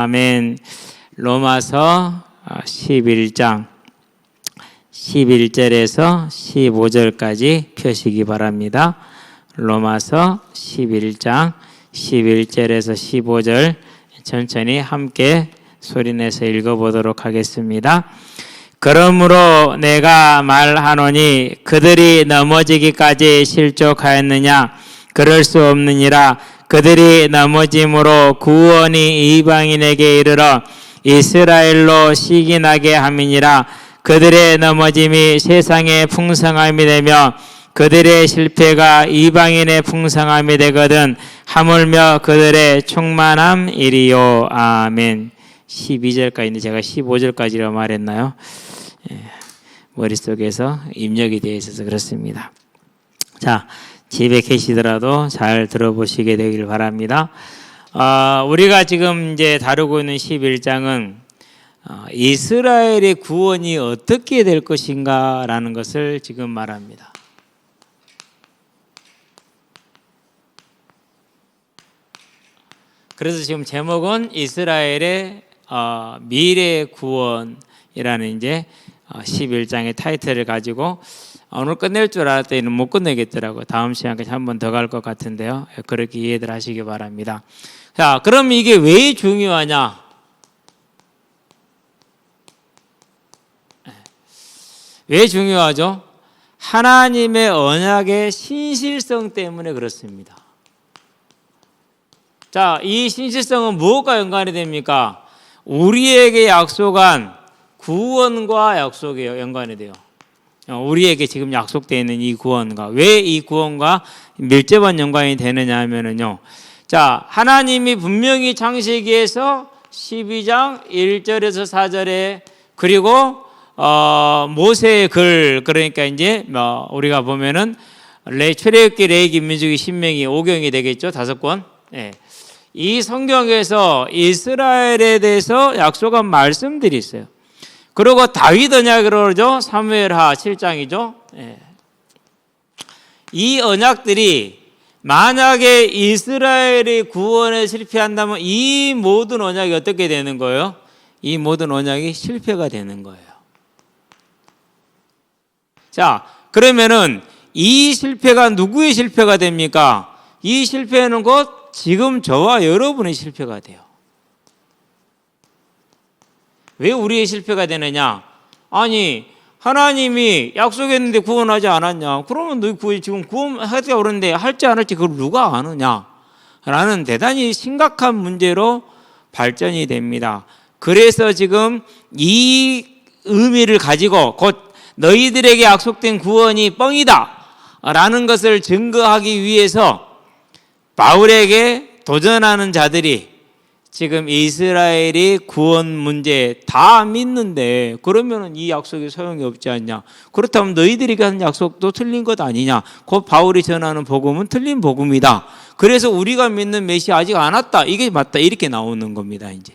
아멘. 로마서 11장 11절에서 15절까지 펴시기 바랍니다. 로마서 11장 11절에서 15절 천천히 함께 소리내서 읽어보도록 하겠습니다. 그러므로 내가 말하노니 그들이 넘어지기까지 실족하였느냐? 그럴 수 없느니라. 그들이 넘어짐으로 구원이 이방인에게 이르러 이스라엘로 시기나게 함이니라. 그들의 넘어짐이 세상의 풍성함이 되며 그들의 실패가 이방인의 풍성함이 되거든 하물며 그들의 충만함이리요. 아멘. 12절까지인데 제가 15절까지라고 말했나요? 머릿속에서 입력이 되어 있어서 그렇습니다. 자, 집에 계시더라도 잘 들어보시게 되길 바랍니다. 우리가 지금 이제 다루고 있는 11장은 이스라엘의 구원이 어떻게 될 것인가 라는 것을 지금 말합니다. 그래서 지금 제목은 이스라엘의 미래 구원이라는 이제 11장의 타이틀을 가지고 오늘 끝낼 줄 알았더니 못 끝내겠더라고요. 다음 시간까지 한 번 더 갈 것 같은데요. 그렇게 이해들 하시기 바랍니다. 자, 그럼 이게 왜 중요하냐? 왜 중요하죠? 하나님의 언약의 신실성 때문에 그렇습니다. 자, 이 신실성은 무엇과 연관이 됩니까? 우리에게 약속한 구원과 연관이 돼요. 우리에게 지금 약속되어 있는 이 구원과 왜 이 구원과 밀접한 연관이 되느냐 하면은요. 자, 하나님이 분명히 창세기에서 12장 1절에서 4절에 그리고 모세의 글 그러니까 이제 우리가 보면은 출애굽기, 레위기, 민수기, 신명기 5경이 되겠죠. 5권. 네. 이 성경에서 이스라엘에 대해서 약속한 말씀들이 있어요. 그리고 다윗 언약이라고 그러죠. 사무엘하 7장이죠. 이 언약들이 만약에 이스라엘이 구원에 실패한다면 이 모든 언약이 어떻게 되는 거예요? 이 모든 언약이 실패가 되는 거예요. 자, 그러면은 이 실패가 누구의 실패가 됩니까? 이 실패는 곧 지금 저와 여러분의 실패가 돼요. 왜 우리의 실패가 되느냐? 아니, 하나님이 약속했는데 구원하지 않았냐? 그러면 너 지금 구원하기가 오는데 할지 안 할지 그걸 누가 아느냐? 라는 대단히 심각한 문제로 발전이 됩니다. 그래서 지금 이 의미를 가지고 곧 너희들에게 약속된 구원이 뻥이다 라는 것을 증거하기 위해서 바울에게 도전하는 자들이 지금 이스라엘이 구원 문제 다 믿는데 그러면 이 약속이 소용이 없지 않냐? 그렇다면 너희들에게 한 약속도 틀린 것 아니냐? 곧 바울이 전하는 복음은 틀린 복음이다. 그래서 우리가 믿는 메시아 아직 안 왔다. 이게 맞다. 이렇게 나오는 겁니다. 이제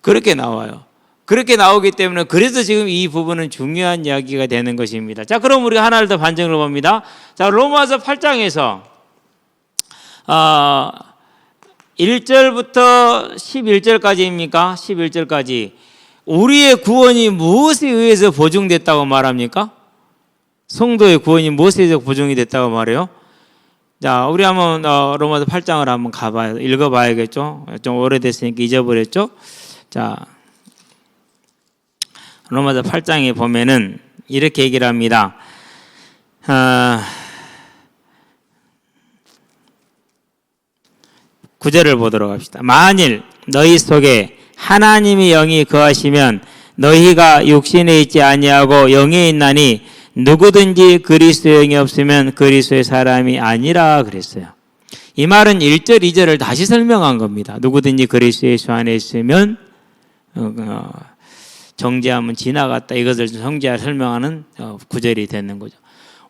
그렇게 나와요. 그렇게 나오기 때문에 그래서 지금 이 부분은 중요한 이야기가 되는 것입니다. 자, 그럼 우리가 하나를 더 반증을 봅니다. 자, 로마서 8장에서 1절부터 11절까지입니까? 11절까지 우리의 구원이 무엇에 의해서 보증됐다고 말합니까? 성도의 구원이 무엇에 의해서 보증이 됐다고 말해요? 자, 우리 한번 로마서 8장을 한번 가봐요. 읽어봐야겠죠? 좀 오래됐으니까 잊어버렸죠? 자, 로마서 8장에 보면은 이렇게 얘기를 합니다. 9절을 보도록 합시다. 만일 너희 속에 하나님이 영이 거하시면 너희가 육신에 있지 아니하고 영에 있나니 누구든지 그리스도의 영이 없으면 그리스도의 사람이 아니라 그랬어요. 이 말은 1절, 2절을 다시 설명한 겁니다. 누구든지 그리스도 예수 안에 있으면 정죄함은 지나갔다. 이것을 설명하는 9절이 되는 거죠.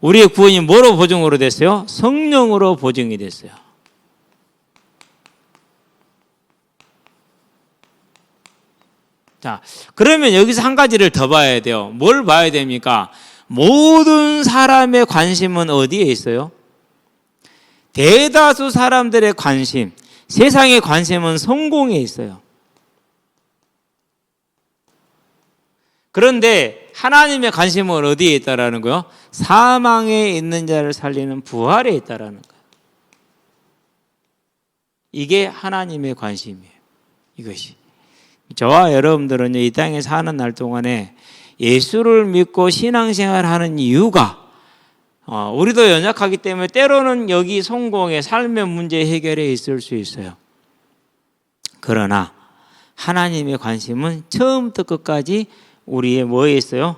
우리의 구원이 뭐로 보증으로 됐어요? 성령으로 보증이 됐어요. 자, 그러면 여기서 한 가지를 더 봐야 돼요. 뭘 봐야 됩니까? 모든 사람의 관심은 어디에 있어요? 대다수 사람들의 관심, 세상의 관심은 성공에 있어요. 그런데 하나님의 관심은 어디에 있다라는 거요? 사망에 있는 자를 살리는 부활에 있다라는 거예요. 이게 하나님의 관심이에요. 이것이. 저와 여러분들은 이 땅에 사는 날 동안에 예수를 믿고 신앙생활하는 이유가 우리도 연약하기 때문에 때로는 여기 성공의 삶의 문제 해결에 있을 수 있어요. 그러나 하나님의 관심은 처음부터 끝까지 우리의 뭐에 있어요?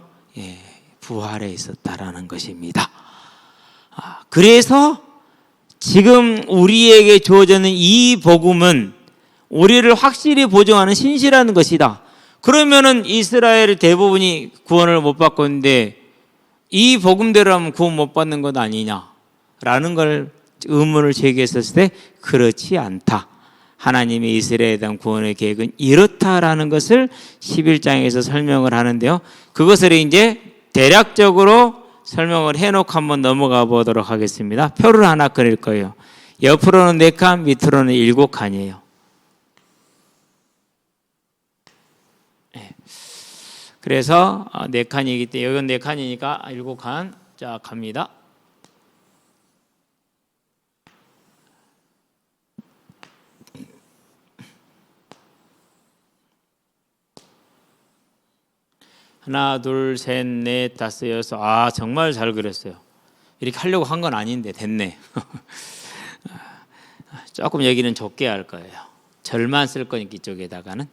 부활에 있었다라는 것입니다. 그래서 지금 우리에게 주어지는 이 복음은 우리를 확실히 보증하는 신실한 것이다. 그러면은 이스라엘 대부분이 구원을 못 받고 있는데 이 복음대로라면 구원 못 받는 것 아니냐라는 걸 의문을 제기했었을 때 그렇지 않다. 하나님의 이스라엘에 대한 구원의 계획은 이렇다라는 것을 11장에서 설명을 하는데요. 그것을 이제 대략적으로 설명을 해놓고 한번 넘어가 보도록 하겠습니다. 표를 하나 그릴 거예요. 옆으로는 4칸, 밑으로는 7칸이에요. 그래서 4칸이기 때문에 여기는 4칸이니까 7칸. 자, 갑니다. 하나, 둘, 셋, 넷, 다섯, 여섯. 정말 잘 그렸어요. 이렇게 하려고 한 건 아닌데 됐네. 조금 여기는 좁게 할 거예요. 절만 쓸 거니까 이쪽에다가는.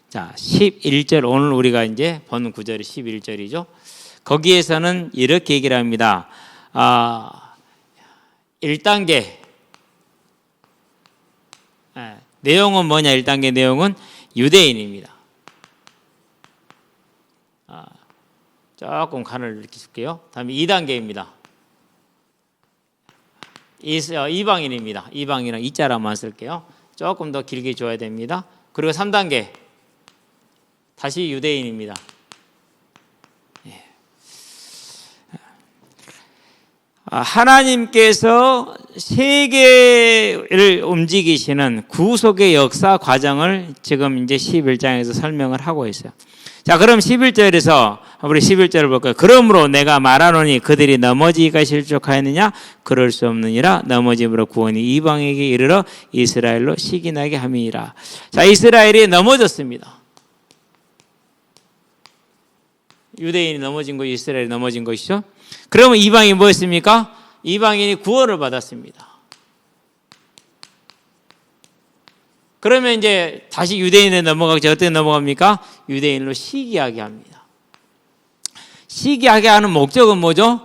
자, 11절. 오늘 우리가 이제 본 구절이 11절이죠. 거기에서는 이렇게 얘기를 합니다. 1단계. 내용은 뭐냐? 1단계 내용은 유대인입니다. 조금 칸을 이렇게 줄게요. 다음에 2단계입니다. 이방인입니다. 이방인이랑 이자라만 쓸게요. 조금 더 길게 줘야 됩니다. 그리고 3단계. 다시 유대인입니다. 하나님께서 세계를 움직이시는 구속의 역사 과정을 지금 이제 11장에서 설명을 하고 있어요. 자, 그럼 11절에서 우리 11절을 볼까요? 그러므로 내가 말하노니 그들이 넘어지기가 실족하였느냐? 그럴 수 없느니라. 넘어짐으로 구원이 이방에게 이르러 이스라엘로 시기나게 함이니라. 자, 이스라엘이 넘어졌습니다. 유대인이 넘어진 것이 이스라엘이 넘어진 것이죠. 그러면 이방이 뭐였습니까? 이방인이 구원을 받았습니다. 그러면 이제 다시 유대인에 넘어가겠죠. 어떻게 넘어갑니까? 유대인으로 시기하게 합니다. 시기하게 하는 목적은 뭐죠?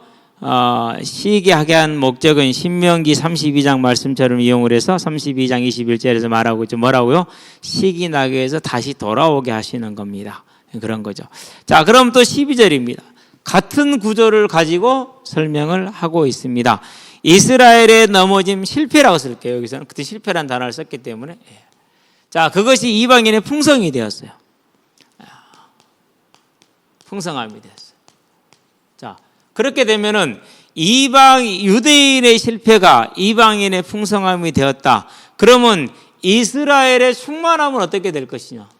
시기하게 한 목적은 신명기 32장 말씀처럼 이용을 해서 32장 21절에서 말하고 있죠. 뭐라고요? 시기 나게 해서 다시 돌아오게 하시는 겁니다. 그런 거죠. 자, 그럼 또 12절입니다. 같은 구조를 가지고 설명을 하고 있습니다. 이스라엘의 넘어짐 실패라고 쓸게요. 여기서는 그때 실패란 단어를 썼기 때문에. 자, 그것이 이방인의 풍성이 되었어요. 풍성함이 되었어요. 자, 그렇게 되면은 유대인의 실패가 이방인의 풍성함이 되었다. 그러면 이스라엘의 충만함은 어떻게 될 것이냐?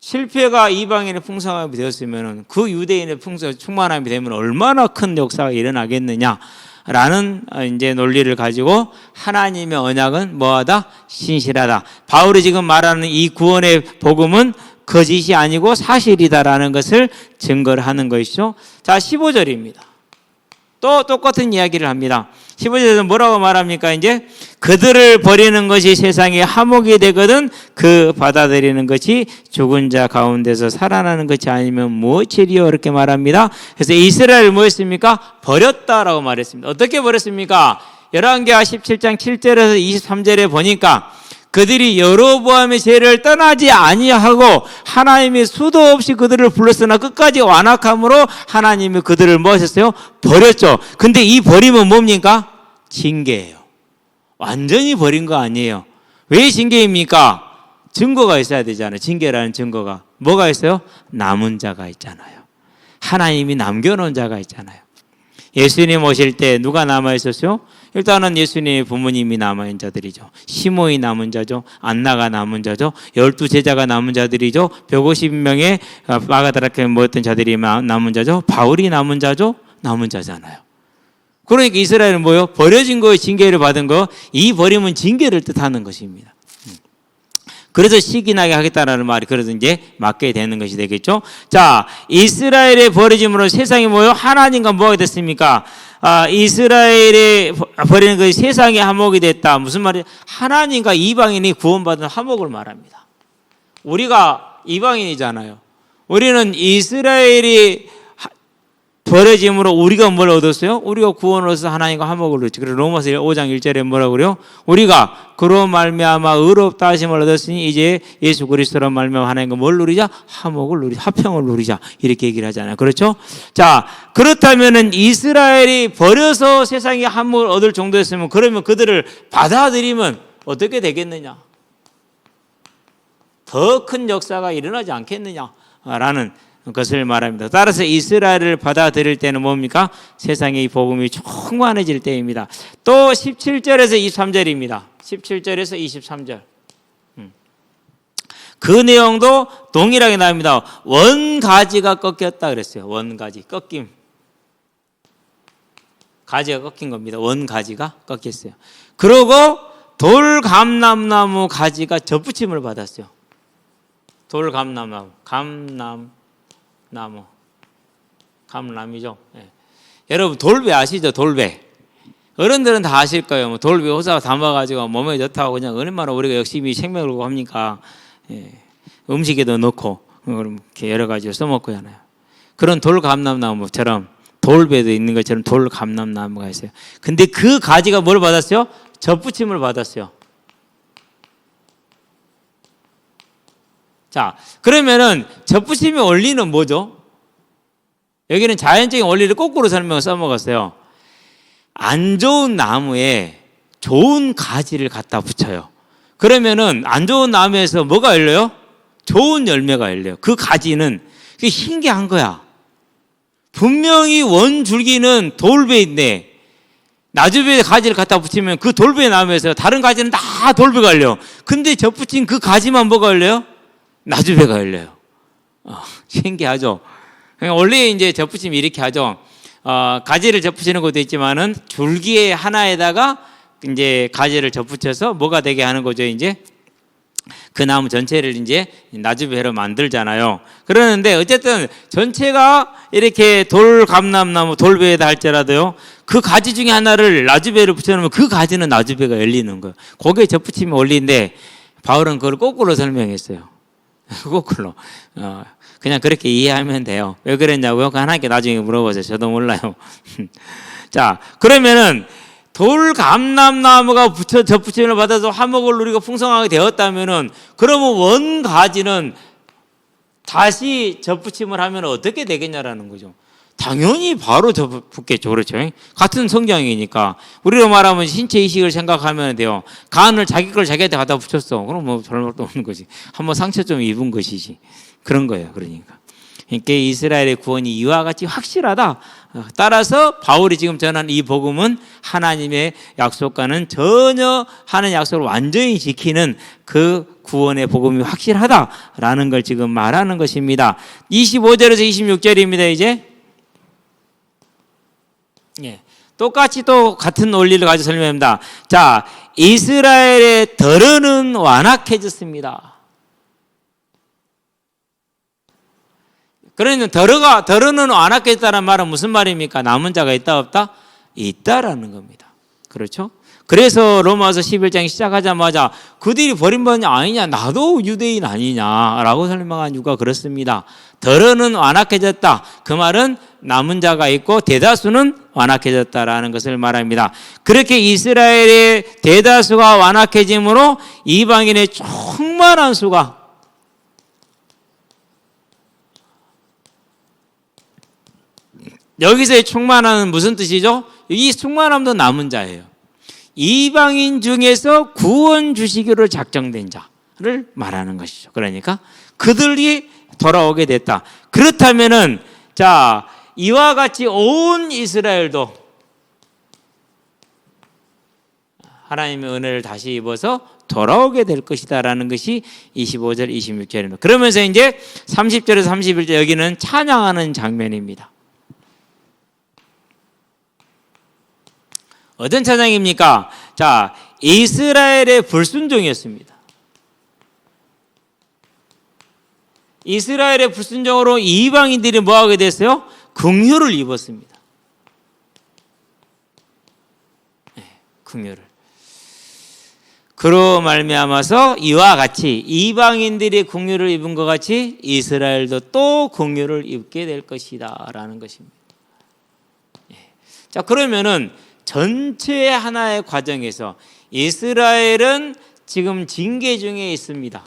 실패가 이방인의 풍성함이 되었으면 그 유대인의 충만함이 되면 얼마나 큰 역사가 일어나겠느냐라는 이제 논리를 가지고 하나님의 언약은 뭐하다? 신실하다. 바울이 지금 말하는 이 구원의 복음은 거짓이 아니고 사실이다라는 것을 증거를 하는 것이죠. 자, 15절입니다. 또 똑같은 이야기를 합니다. 15절에서 뭐라고 말합니까? 이제 그들을 버리는 것이 세상에 화목이 되거든 그 받아들이는 것이 죽은 자 가운데서 살아나는 것이 아니면 무엇이리요? 이렇게 말합니다. 그래서 이스라엘을 뭐 했습니까? 버렸다라고 말했습니다. 어떻게 버렸습니까? 열왕기하 17장 7절에서 23절에 보니까 그들이 여로보암의 죄를 떠나지 아니하고 하나님이 수도 없이 그들을 불렀으나 끝까지 완악함으로 하나님이 그들을 뭐 하셨어요? 버렸죠. 근데 이 버림은 뭡니까? 징계예요. 완전히 버린 거 아니에요. 왜 징계입니까? 증거가 있어야 되잖아요. 징계라는 증거가. 뭐가 있어요? 남은 자가 있잖아요. 하나님이 남겨놓은 자가 있잖아요. 예수님 오실 때 누가 남아 있었어요? 일단은 예수님의 부모님이 남은 자들이죠. 시몬이 남은 자죠. 안나가 남은 자죠. 12제자가 남은 자들이죠. 150명의 마가다락에 모였던 자들이 남은 자죠. 바울이 남은 자죠. 남은 자잖아요. 그러니까 이스라엘은 뭐요? 버려진 거에 징계를 받은 거, 이 버림은 징계를 뜻하는 것입니다. 그래서 시기나게 하겠다라는 말이 그래서 이제 맞게 되는 것이 되겠죠. 자, 이스라엘의 버려짐으로 세상이 뭐요? 하나님과 뭐가 됐습니까? 이스라엘의 버리는 것이 세상의 화목이 됐다. 무슨 말이에요? 하나님과 이방인이 구원받은 화목을 말합니다. 우리가 이방인이잖아요. 우리는 이스라엘이 버려짐으로 우리가 뭘 얻었어요? 우리가 구원을 얻어서 하나님과 화목을 얻었지. 그래서 로마서 5장 1절에 뭐라고 그래요? 우리가 그로 말미암아 의롭다 하심을 얻었으니 이제 예수 그리스도로 말미암아 하나님과 뭘 누리자? 화목을 누리자. 화평을 누리자. 이렇게 얘기를 하잖아요. 그렇죠? 자, 그렇다면은 이스라엘이 버려서 세상에 화목을 얻을 정도였으면 그러면 그들을 받아들이면 어떻게 되겠느냐? 더 큰 역사가 일어나지 않겠느냐라는 것을 말합니다. 따라서 이스라엘을 받아들일 때는 뭡니까? 세상의 이 복음이 충만해질 때입니다. 또 17절에서 23절입니다. 17절에서 23절. 그 내용도 동일하게 나옵니다. 원가지가 꺾였다 그랬어요. 원가지, 꺾임. 가지가 꺾인 겁니다. 원가지가 꺾였어요. 그리고 돌감람나무 가지가 접붙임을 받았어요. 돌감람나무, 감람이죠. 예. 여러분 돌배 아시죠? 돌배. 어른들은 다 아실 거예요. 돌배 호사가 담아가지고 몸에 좋다고 그냥 얼마나 우리가 열심히 생명을 걸고 합니까? 예. 음식에도 넣고 이렇게 여러 가지로 써먹고 하잖아요. 그런 돌감람나무처럼 돌배도 있는 것처럼 돌감람나무가 있어요. 근데 그 가지가 뭘 받았어요? 접붙임을 받았어요. 자, 그러면은 접붙임의 원리는 뭐죠? 여기는 자연적인 원리를 거꾸로 설명을 써먹었어요. 안 좋은 나무에 좋은 가지를 갖다 붙여요. 그러면은 안 좋은 나무에서 뭐가 열려요? 좋은 열매가 열려요. 그 가지는 그게 신기한 거야. 분명히 원줄기는 돌배인데 나주배에 가지를 갖다 붙이면 그 돌배 나무에서 다른 가지는 다 돌배가 열려. 근데 접붙인 그 가지만 뭐가 열려요? 나주배가 열려요. 신기하죠? 원래 이제 접붙임이 이렇게 하죠. 가지를 접붙이는 것도 있지만은 줄기의 하나에다가 이제 가지를 접붙여서 뭐가 되게 하는 거죠, 이제? 그 나무 전체를 이제 나주배로 만들잖아요. 그러는데 어쨌든 전체가 이렇게 돌감람나무 돌배에다 할지라도요, 그 가지 중에 하나를 나주배로 붙여놓으면 그 가지는 나주배가 열리는 거예요. 거기에 접붙임이 원리인데 바울은 그걸 거꾸로 설명했어요. 거꾸로. 그냥 그렇게 이해하면 돼요. 왜 그랬냐고요? 하나님께 나중에 물어보세요. 저도 몰라요. 자, 그러면은 돌감람나무가 접붙임을 받아서 화목을 누리고 풍성하게 되었다면은 그러면 원가지는 다시 접붙임을 하면 어떻게 되겠냐라는 거죠. 당연히 바로 접붙겠죠. 그렇죠? 같은 성경이니까. 우리로 말하면 신체 이식을 생각하면 돼요. 간을 자기 걸 자기한테 갖다 붙였어. 그럼 뭐 별말도 없는 거지. 한번 상처 좀 입은 것이지. 그런 거예요. 그러니까 이스라엘의 구원이 이와 같이 확실하다. 따라서 바울이 지금 전한 이 복음은 하나님의 약속과는 전혀 하는 약속을 완전히 지키는 그 구원의 복음이 확실하다라는 걸 지금 말하는 것입니다. 25절에서 26절입니다. 이제 예, 똑같이 또 같은 원리를 가지고 설명합니다. 자, 이스라엘의 덜어는 완악해졌습니다. 그러면 덜어는 완악해졌다는 말은 무슨 말입니까? 남은 자가 있다 없다? 있다라는 겁니다. 그렇죠? 그래서 로마서 11장 시작하자마자 그들이 버림받은 아니냐, 나도 유대인 아니냐라고 설명한 이유가 그렇습니다. 덜어는 완악해졌다. 그 말은 남은 자가 있고 대다수는 완악해졌다라는 것을 말합니다. 그렇게 이스라엘의 대다수가 완악해짐으로 이방인의 충만한 수가 여기서의 충만함은 무슨 뜻이죠? 이 충만함도 남은 자예요. 이방인 중에서 구원 주시기로 작정된 자를 말하는 것이죠. 그러니까 그들이 돌아오게 됐다. 그렇다면은 자, 이와 같이 온 이스라엘도 하나님의 은혜를 다시 입어서 돌아오게 될 것이다라는 것이 25절, 26절입니다. 그러면서 이제 30절에서 31절 여기는 찬양하는 장면입니다. 어떤 찬양입니까? 자, 이스라엘의 불순종이었습니다. 이스라엘의 불순종으로 이방인들이 뭐하게 됐어요? 긍휼을 입었습니다. 네, 긍휼을. 그로 말미암아서 이와 같이 이방인들이 긍휼을 입은 것 같이 이스라엘도 또 긍휼을 입게 될 것이다라는 것입니다. 자, 그러면은 전체 하나의 과정에서 이스라엘은 지금 징계 중에 있습니다.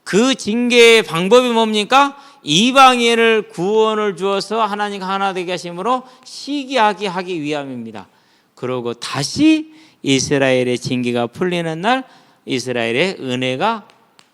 그 징계의 방법이 뭡니까? 이방인을 구원을 주어서 하나님과 하나 되게 하심으로 시기하게 하기 위함입니다. 그러고 다시 이스라엘의 징계가 풀리는 날 이스라엘의 은혜가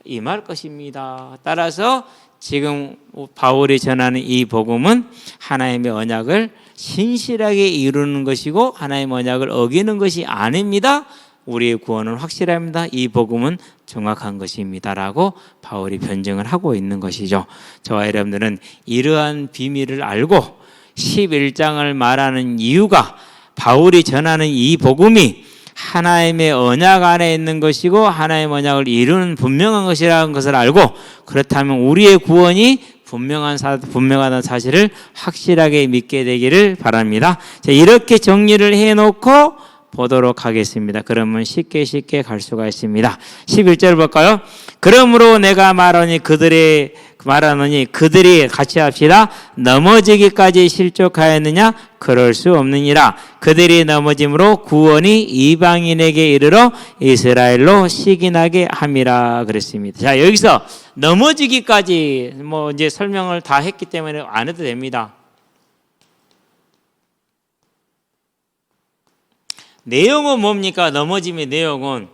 임할 것입니다. 따라서 지금 바울이 전하는 이 복음은 하나님의 언약을 신실하게 이루는 것이고 하나님의 언약을 어기는 것이 아닙니다. 우리의 구원은 확실합니다. 이 복음은 정확한 것입니다라고 바울이 변증을 하고 있는 것이죠. 저와 여러분들은 이러한 비밀을 알고 11장을 말하는 이유가 바울이 전하는 이 복음이 하나님의 언약 안에 있는 것이고 하나님의 언약을 이루는 분명한 것이라는 것을 알고 그렇다면 우리의 구원이 분명하다는 사실을 확실하게 믿게 되기를 바랍니다. 자, 이렇게 정리를 해놓고 보도록 하겠습니다. 그러면 쉽게 갈 수가 있습니다. 11절 볼까요? 그러므로 내가 말하노니 그들이 같이 합시다. 넘어지기까지 실족하였느냐? 그럴 수 없느니라. 그들이 넘어짐으로 구원이 이방인에게 이르러 이스라엘로 시기나게 함이라 그랬습니다. 자, 여기서 넘어지기까지 이제 설명을 다 했기 때문에 안 해도 됩니다. 내용은 뭡니까? 넘어짐의 내용은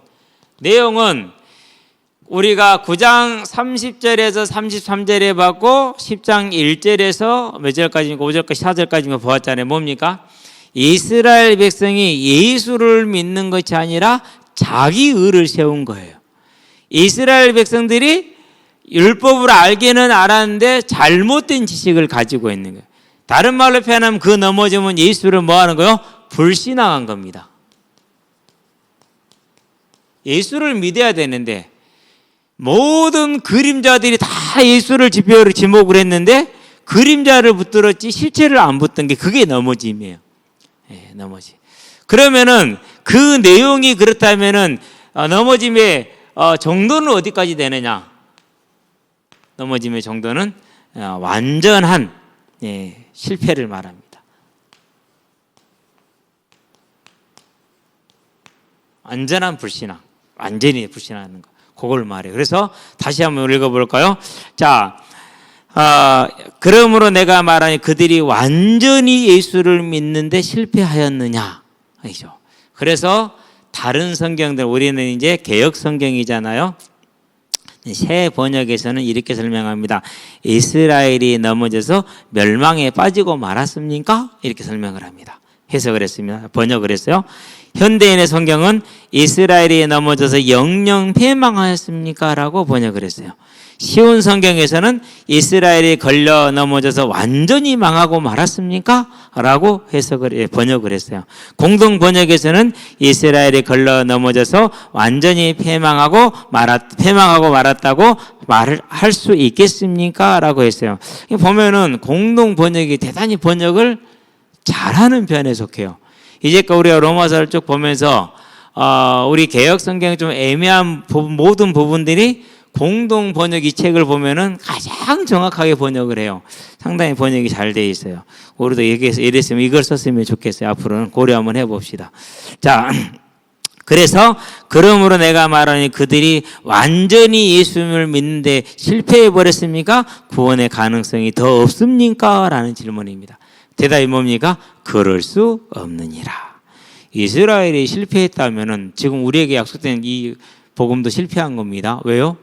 우리가 9장 30절에서 33절에 봤고 10장 1절에서 몇 절까지입니까? 5절까지 4절까지만 보았잖아요. 뭡니까? 이스라엘 백성이 예수를 믿는 것이 아니라 자기 의를 세운 거예요. 이스라엘 백성들이 율법을 알기는 알았는데 잘못된 지식을 가지고 있는 거예요. 다른 말로 표현하면 그 넘어짐은 예수를 뭐 하는 거예요? 불신앙한 겁니다. 예수를 믿어야 되는데 모든 그림자들이 다 예수를 지표로 지목을 했는데 그림자를 붙들었지 실체를 안 붙던 게 그게 넘어짐이에요. 네, 넘어짐. 그러면은 그 내용이 그렇다면은 넘어짐의 정도는 어디까지 되느냐? 넘어짐의 정도는 완전한 실패를 말합니다. 완전한 불신앙, 완전히 불신하는 거. 그걸 말해요. 그래서 다시 한번 읽어볼까요? 자, 그러므로 내가 말하니 그들이 완전히 예수를 믿는데 실패하였느냐? 아니죠. 그래서 다른 성경들, 우리는 이제 개역 성경이잖아요. 새 번역에서는 이렇게 설명합니다. 이스라엘이 넘어져서 멸망에 빠지고 말았습니까? 이렇게 설명을 합니다. 해석을 했습니다. 번역을 했어요. 현대인의 성경은 이스라엘이 넘어져서 영영 패망하였습니까? 라고 번역을 했어요. 쉬운 성경에서는 이스라엘이 걸려 넘어져서 완전히 망하고 말았습니까? 라고 번역을 했어요. 공동 번역에서는 이스라엘이 걸려 넘어져서 완전히 패망하고 말았다고 말을 할 수 있겠습니까? 라고 했어요. 보면은 공동 번역이 대단히 번역을 잘하는 편에 속해요. 이제까 우리가 로마서를 쭉 보면서 우리 개역 성경이 좀 애매한 모든 부분들이 공동 번역 이 책을 보면은 가장 정확하게 번역을 해요. 상당히 번역이 잘 돼 있어요. 우리도 이랬으면 이걸 썼으면 좋겠어요. 앞으로는 고려 한번 해봅시다. 자, 그래서 그러므로 내가 말하니 그들이 완전히 예수님을 믿는데 실패해 버렸습니까? 구원의 가능성이 더 없습니까? 라는 질문입니다. 대답이 뭡니까? 그럴 수 없느니라. 이스라엘이 실패했다면은 지금 우리에게 약속된 이 복음도 실패한 겁니다. 왜요?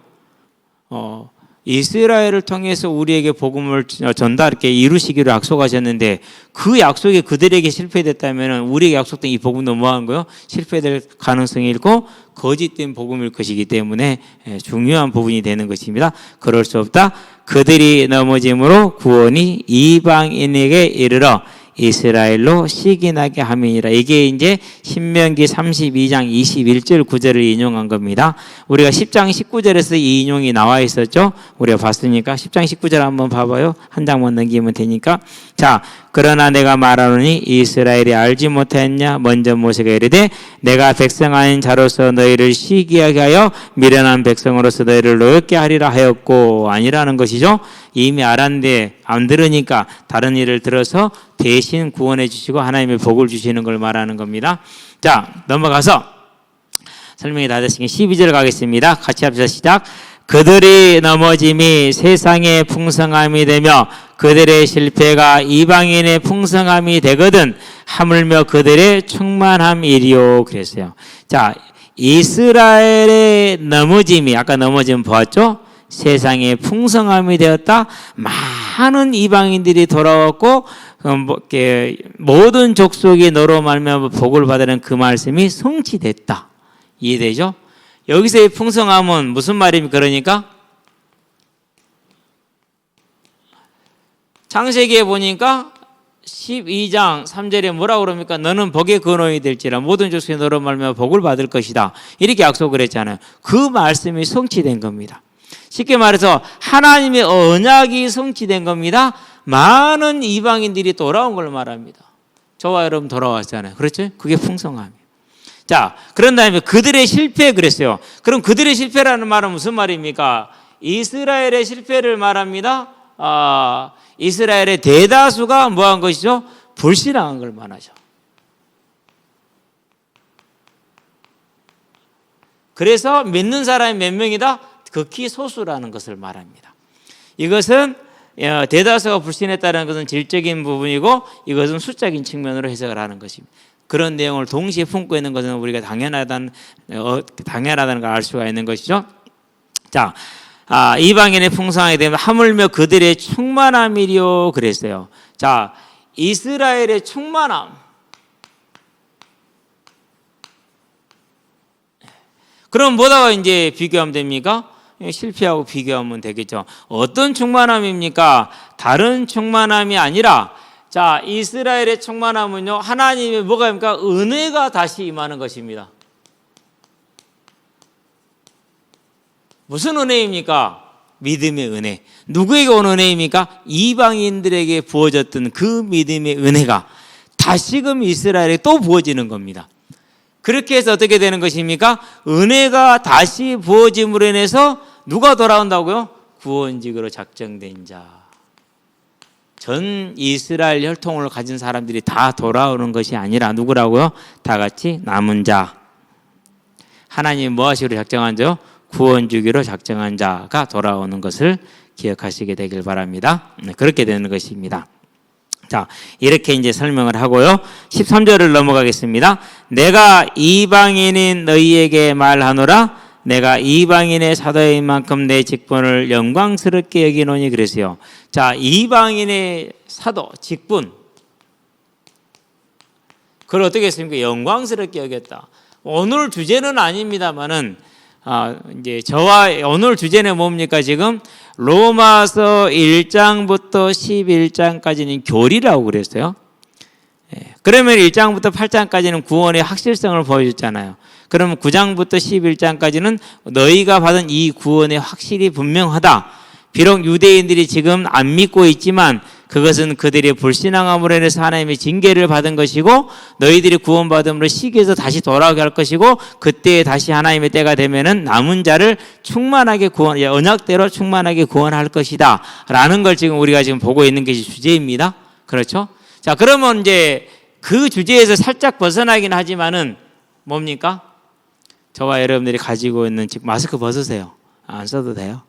이스라엘을 통해서 우리에게 복음을 전달하게 이루시기로 약속하셨는데 그 약속이 그들에게 실패됐다면 우리에게 약속된 이 복음도 뭐한 거요? 실패될 가능성이 있고 거짓된 복음일 것이기 때문에 중요한 부분이 되는 것입니다. 그럴 수 없다. 그들이 넘어짐으로 구원이 이방인에게 이르러 이스라엘로 시기나게 함이니라. 이게 이제 신명기 32장 21절 9절을 인용한 겁니다. 우리가 10장 19절에서 이 인용이 나와 있었죠. 우리가 봤으니까 10장 19절 한번 봐봐요. 한 장만 넘기면 되니까. 자, 그러나 내가 말하노니 이스라엘이 알지 못하였냐. 먼저 모세가 이르되 내가 백성 아닌 자로서 너희를 시기하게 하여 미련한 백성으로서 너희를 노엽게 하리라 하였고, 아니라는 것이죠. 이미 알았는데 안 들으니까 다른 일을 들어서 대신 구원해 주시고 하나님의 복을 주시는 걸 말하는 겁니다. 자, 넘어가서 설명이 다 됐으니 12절 가겠습니다. 같이 합시다. 시작. 그들이 넘어짐이 세상의 풍성함이 되며 그들의 실패가 이방인의 풍성함이 되거든 하물며 그들의 충만함이리요. 그랬어요. 자, 이스라엘의 넘어짐이 아까 넘어짐 보았죠? 세상의 풍성함이 되었다. 많은 이방인들이 돌아왔고 모든 족속이 너로 말미암아 복을 받으는 그 말씀이 성취됐다. 이해되죠? 여기서의 풍성함은 무슨 말입니까? 그러니까 창세기에 보니까 12장 3절에 뭐라고 그럽니까? 너는 복의 근원이 될지라 모든 족속이 너로 말미암아 복을 받을 것이다. 이렇게 약속을 했잖아요. 그 말씀이 성취된 겁니다. 쉽게 말해서 하나님의 언약이 성취된 겁니다. 많은 이방인들이 돌아온 걸 말합니다. 저와 여러분 돌아왔잖아요. 그렇죠? 그게 풍성함이에요. 자, 그런 다음에 그들의 실패 그랬어요. 그럼 그들의 실패라는 말은 무슨 말입니까? 이스라엘의 실패를 말합니다. 이스라엘의 대다수가 뭐한 것이죠? 불신앙한 걸 말하죠. 그래서 믿는 사람이 몇 명이다? 극히 소수라는 것을 말합니다. 이것은 대다수가 불신했다는 것은 질적인 부분이고 이것은 수적인 측면으로 해석을 하는 것입니다. 그런 내용을 동시에 품고 있는 것은 우리가 당연하다는 걸 알 수가 있는 것이죠. 자, 이방인의 풍성하게 되면 하물며 그들의 충만함이리요 그랬어요. 자, 이스라엘의 충만함. 그럼 뭐다가 이제 비교하면 됩니까? 실패하고 비교하면 되겠죠. 어떤 충만함입니까? 다른 충만함이 아니라 자, 이스라엘의 충만함은요, 하나님의 뭐가입니까? 은혜가 다시 임하는 것입니다. 무슨 은혜입니까? 믿음의 은혜. 누구에게 온 은혜입니까? 이방인들에게 부어졌던 그 믿음의 은혜가 다시금 이스라엘에 또 부어지는 겁니다. 그렇게 해서 어떻게 되는 것입니까? 은혜가 다시 부어짐으로 인해서 누가 돌아온다고요? 구원직으로 작정된 자. 전 이스라엘 혈통을 가진 사람들이 다 돌아오는 것이 아니라 누구라고요? 다 같이 남은 자. 하나님 뭐 하시기로 작정한 자요? 구원 주기로 작정한 자가 돌아오는 것을 기억하시게 되길 바랍니다. 그렇게 되는 것입니다. 자, 이렇게 이제 설명을 하고요. 13절을 넘어가겠습니다. 내가 이방인인 너희에게 말하노라. 내가 이방인의 사도인 만큼 내 직분을 영광스럽게 여기노니 그랬어요. 자, 이방인의 사도, 직분. 그걸 어떻게 했습니까? 영광스럽게 여겼다. 오늘 주제는 아닙니다만은, 이제 저와 오늘 주제는 뭡니까? 지금 로마서 1장부터 11장까지는 교리라고 그랬어요. 그러면 1장부터 8장까지는 구원의 확실성을 보여줬잖아요. 그러면 9장부터 11장까지는 너희가 받은 이 구원의 확실히 분명하다. 비록 유대인들이 지금 안 믿고 있지만 그것은 그들의 불신앙함으로 인해서 하나님의 징계를 받은 것이고 너희들이 구원받음으로 시기에서 다시 돌아오게 할 것이고 그때 다시 하나님의 때가 되면은 남은 자를 충만하게 언약대로 충만하게 구원할 것이다 라는 걸 지금 우리가 지금 보고 있는 것이 주제입니다. 그렇죠? 자, 그러면 이제 그 주제에서 살짝 벗어나긴 하지만은 뭡니까? 저와 여러분들이 가지고 있는 즉 마스크 벗으세요. 안 써도 돼요.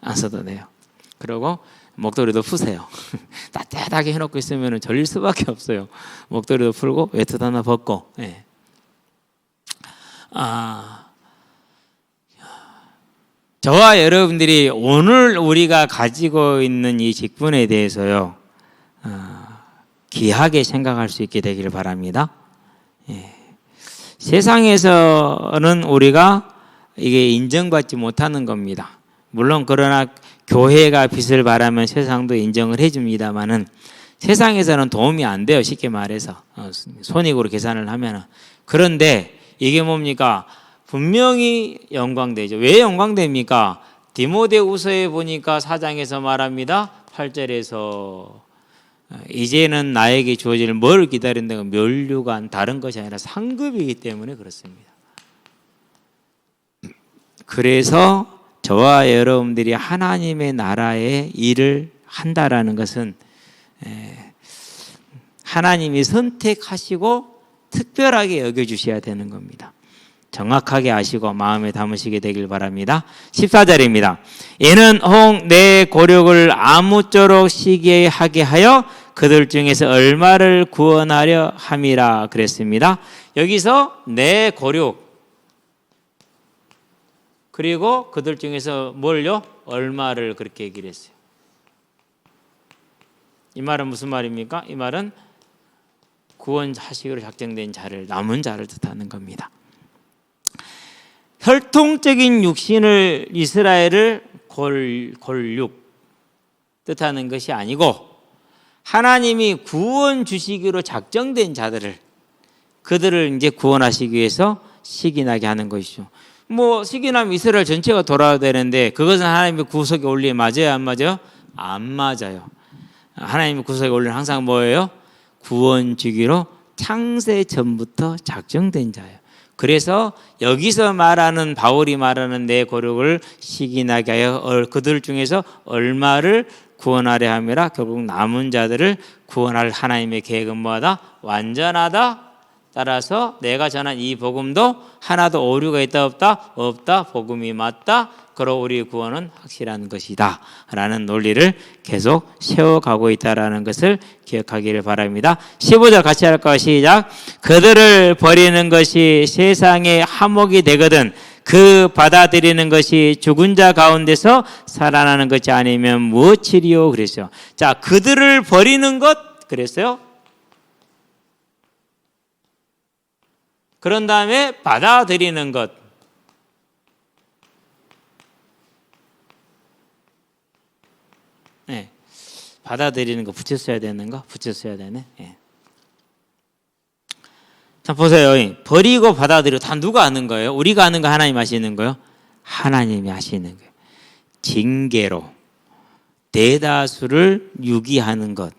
안 써도 돼요. 그리고 목도리도 푸세요. 따뜻하게 해놓고 있으면 절릴 수밖에 없어요. 목도리도 풀고 외투도 하나 벗고. 저와 여러분들이 오늘 우리가 가지고 있는 이 직분에 대해서요, 귀하게 생각할 수 있게 되기를 바랍니다. 예. 세상에서는 우리가 이게 인정받지 못하는 겁니다. 물론 그러나 교회가 빛을 발하면 세상도 인정을 해줍니다만은 세상에서는 도움이 안 돼요. 쉽게 말해서 손익으로 계산을 하면은. 그런데 이게 뭡니까? 분명히 영광되죠. 왜 영광됩니까? 디모데후서에 보니까 4장에서 말합니다. 8절에서 이제는 나에게 주어질 뭘 기다린다고 면류관 다른 것이 아니라 상급이기 때문에 그렇습니다. 그래서 저와 여러분들이 하나님의 나라의 일을 한다라는 것은 하나님이 선택하시고 특별하게 여겨주셔야 되는 겁니다. 정확하게 아시고 마음에 담으시게 되길 바랍니다. 14절입니다. 이는 혹 내 고력을 아무쪼록 시기에 하게 하여 그들 중에서 얼마를 구원하려 함이라 그랬습니다. 여기서 내 고력 그리고 그들 중에서 뭘요? 얼마를 그렇게 얘기를 했어요. 이 말은 무슨 말입니까? 이 말은 구원하시기로 작정된 자를, 남은 자를 뜻하는 겁니다. 혈통적인 육신을 이스라엘을 골육 뜻하는 것이 아니고 하나님이 구원 주시기로 작정된 자들을, 그들을 이제 구원하시기 위해서 시기나게 하는 것이죠. 뭐 시기나면 이스라엘 전체가 돌아야 되는데 그것은 하나님의 구속의 원리에 맞아요, 안 맞아요? 안 맞아요. 하나님의 구속의 원리는 항상 뭐예요? 구원 주기로 창세 전부터 작정된 자예요. 그래서 여기서 말하는, 바울이 말하는 내 고력을 시기나게 하여 그들 중에서 얼마를 구원하려 함이라, 결국 남은 자들을 구원할 하나님의 계획은 뭐하다? 완전하다. 따라서 내가 전한 이 복음도 하나도 오류가 있다 없다? 없다. 복음이 맞다. 그러고 우리 구원은 확실한 것이다 라는 논리를 계속 세워가고 있다는 것을 기억하기를 바랍니다. 15절 같이 할까요? 시작. 그들을 버리는 것이 세상의 화목이 되거든 그 받아들이는 것이 죽은 자 가운데서 살아나는 것이 아니면 무엇이리요? 그랬어요. 자, 그들을 버리는 것 그랬어요. 그런 다음에 받아들이는 것. 네. 받아들이는 거 붙였어야 되는 거? 붙였어야 되네. 네. 자, 보세요. 버리고 받아들이고 다 누가 하는 거예요? 우리가 하는 거, 하나님 하시는 거예요? 하나님이 하시는 거예요. 징계로 대다수를 유기하는 것,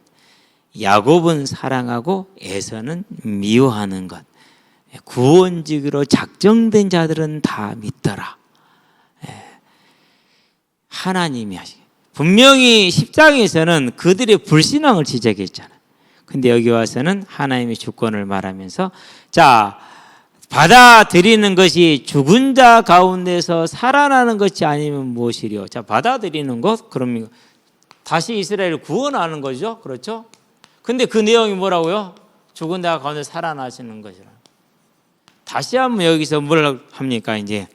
야곱은 사랑하고 에서는 미워하는 것, 구원지기로 작정된 자들은 다 믿더라. 하나님이 하시는. 분명히 10장에서는 그들의 불신앙을 지적했잖아요. 근데 여기 와서는 하나님의 주권을 말하면서, 자, 받아들이는 것이 죽은 자 가운데서 살아나는 것이 아니면 무엇이리요? 자, 받아들이는 것, 그럼 다시 이스라엘을 구원하는 거죠. 그렇죠? 근데 그 내용이 뭐라고요? 죽은 자 가운데 살아나시는 것이라. 다시 한번 여기서 뭘 합니까? 이제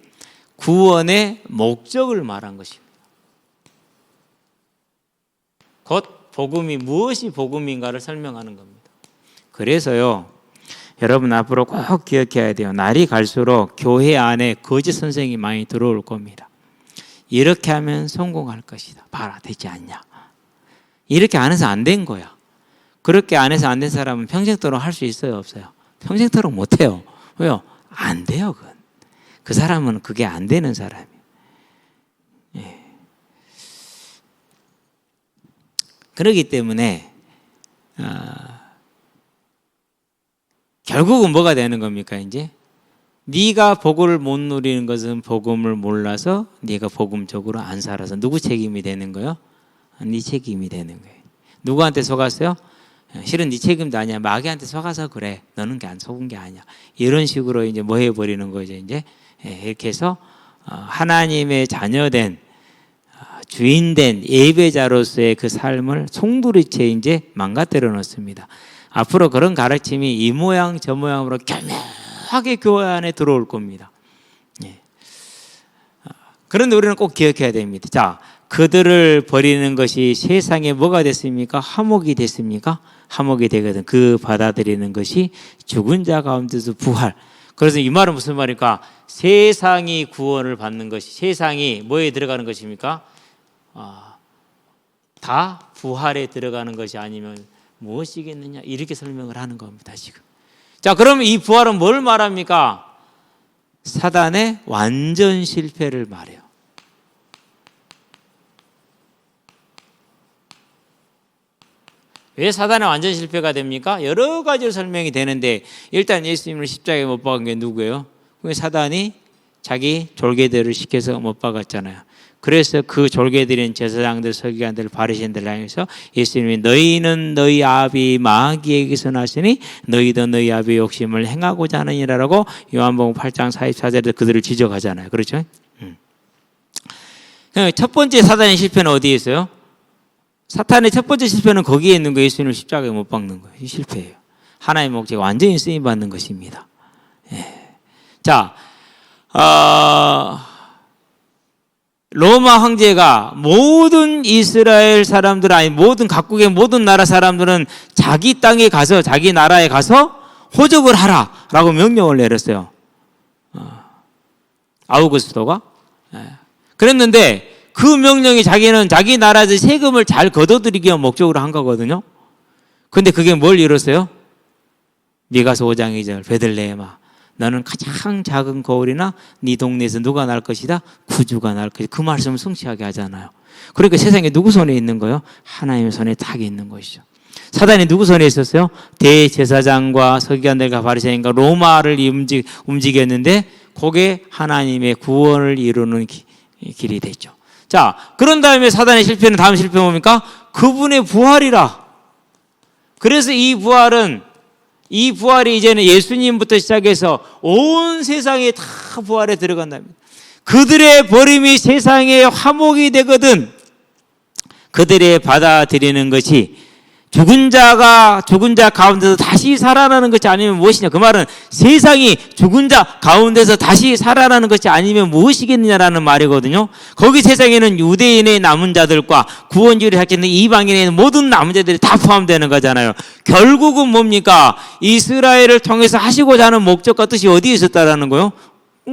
구원의 목적을 말한 것입니다. 곧 복음이 무엇이 복음인가를 설명하는 겁니다. 그래서요, 여러분 앞으로 꼭 기억해야 돼요. 날이 갈수록 교회 안에 거짓 선생이 많이 들어올 겁니다. 이렇게 하면 성공할 것이다. 봐라, 되지 않냐. 이렇게 안 해서 안 된 거야. 그렇게 안 해서 안 된 사람은 평생토록 할 수 있어요, 없어요? 평생토록 못 해요. 왜요? 안 돼요, 그건. 그 사람은 그게 안 되는 사람이에요. 예. 그렇기 때문에 결국은 뭐가 되는 겁니까? 이제 네가 복을 못 누리는 것은 복음을 몰라서 네가 복음적으로 안 살아서 누구 책임이 되는 거예요? 네 책임이 되는 거예요. 누구한테 속았어요? 실은 네 책임도 아니야. 마귀한테 속아서 그래. 너는 안 속은 게 아니야. 이런 식으로 이제 뭐 해버리는 거죠. 이제 이렇게 해서 하나님의 자녀된 주인된 예배자로서의 그 삶을 송두리째 이제 망가뜨려 놓습니다. 앞으로 그런 가르침이 이 모양 저 모양으로 교묘하게 교회 안에 들어올 겁니다. 그런데 우리는 꼭 기억해야 됩니다. 자, 그들을 버리는 것이 세상에 뭐가 됐습니까? 화목이 됐습니까? 화목이 되거든. 그 받아들이는 것이 죽은 자 가운데서 부활. 그래서 이 말은 무슨 말입니까? 세상이 구원을 받는 것이, 세상이 뭐에 들어가는 것입니까? 다 부활에 들어가는 것이 아니면 무엇이겠느냐, 이렇게 설명을 하는 겁니다 지금. 자, 그러면 이 부활은 뭘 말합니까? 사단의 완전 실패를 말해요. 왜 사단의 완전 실패가 됩니까? 여러 가지로 설명이 되는데, 일단 예수님을 십자가에 못 박은 게 누구예요? 사단이 자기 졸개들을 시켜서 못 박았잖아요. 그래서 그 졸개들인 제사장들, 서기관들, 바리새인들을 향해서 예수님이 너희는 너희 아비 마귀에게서 났으니 너희도 너희 아비 욕심을 행하고자 하느니라라고 요한복음 8장 44절에 그들을 지적하잖아요. 그렇죠? 첫 번째 사단의 실패는 어디에 있어요? 사탄의 첫 번째 실패는 거기에 있는 거예요. 예수님을 십자가에 못 박는 거예요. 이 실패예요. 하나님의 목적이 완전히 쓰임받는 것입니다. 예. 자, 로마 황제가 모든 이스라엘 사람들, 아니 모든 각국의 모든 나라 사람들은 자기 땅에 가서, 자기 나라에 가서 호적을 하라라고 명령을 내렸어요. 아우구스토가. 그랬는데 그 명령이 자기는 자기 나라에서 세금을 잘 걷어들이기 위한 목적으로 한 거거든요. 근데 그게 뭘 이뤘어요? 미가서 5장 2절 베들레헴아, 너는 가장 작은 거울이나 네 동네에서 누가 날 것이다? 구주가 날 것이다. 그 말씀을 성취하게 하잖아요. 그러니까 세상에 누구 손에 있는 거예요? 하나님의 손에 딱 있는 것이죠. 사단이 누구 손에 있었어요? 대제사장과 서기관들과 바리새인과 로마를 움직였는데 그게 하나님의 구원을 이루는 길이 됐죠. 자, 그런 다음에 사단의 실패는, 다음 실패 뭡니까? 그분의 부활이라. 그래서 이 부활이 이제는 예수님부터 시작해서 온 세상에 다 부활에 들어간답니다. 그들의 버림이 세상에 화목이 되거든 그들의 받아들이는 것이 죽은 자 가운데서 다시 살아나는 것이 아니면 무엇이냐. 그 말은 세상이 죽은 자 가운데서 다시 살아나는 것이 아니면 무엇이겠느냐라는 말이거든요. 거기 세상에는 유대인의 남은 자들과 구원주의를 찾는 이방인의 모든 남은 자들이 다 포함되는 거잖아요. 결국은 뭡니까? 이스라엘을 통해서 하시고자 하는 목적과 뜻이 어디에 있었다라는 거요?